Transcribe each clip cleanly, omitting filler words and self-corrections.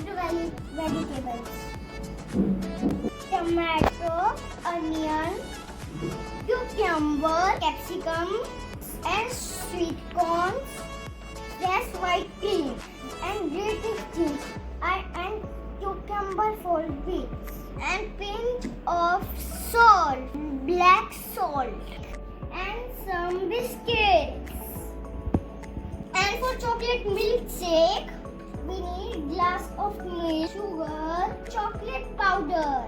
chopped vegetables. Tomato, onion, cucumber, capsicum, and sweet corns, fresh white beans, and grated cheese, and cucumber for bits, and pinch of salt, black salt, and some biscuits. And for chocolate milkshake, we need glass of milk, sugar, chocolate powder.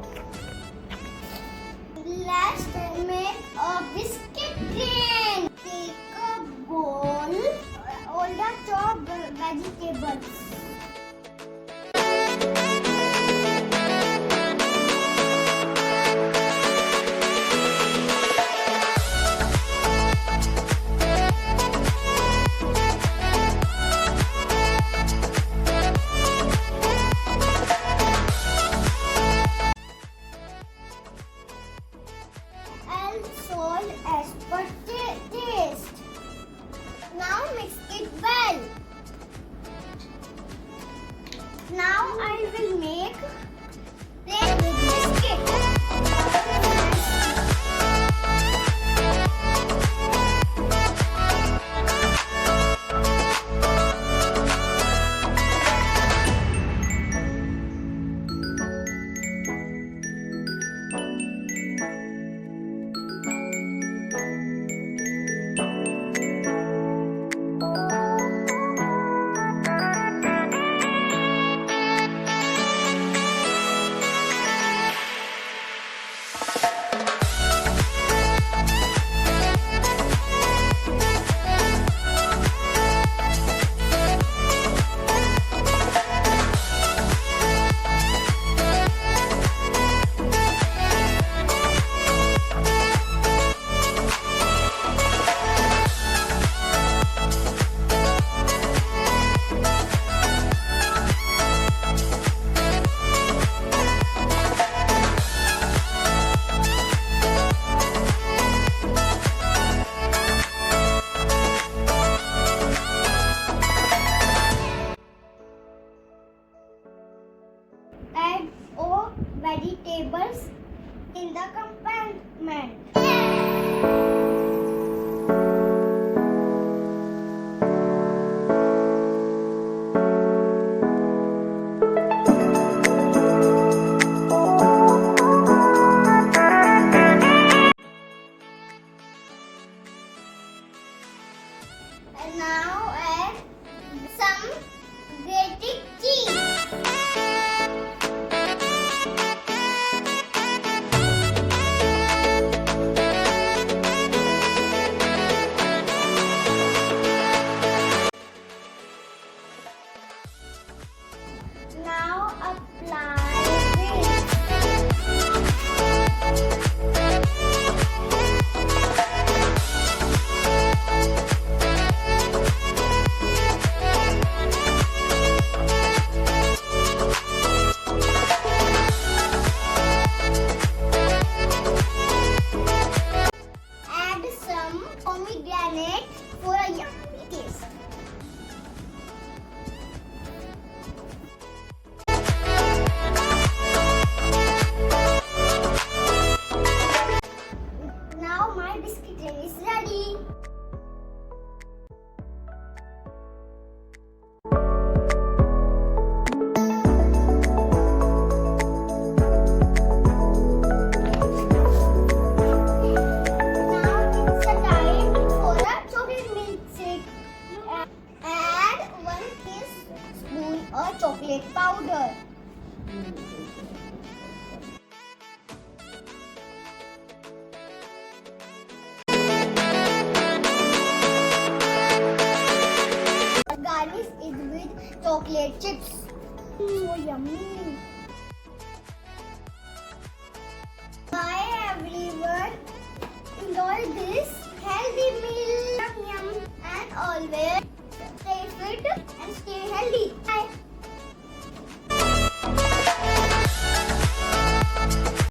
Let's make a biscuit train. Take a bowl, all the chopped vegetables. And salt as per taste. Now mix it well. Now I will make plain with biscuit. Add all vegetables in the compartment. And now add some grated cheese. Now apply add some pomegranate for a yummy taste. Now my biscuit train is ready. Now it's a time for a chocolate milkshake. Add 1 teaspoon of chocolate powder. Garnish it with chocolate chips. So yummy.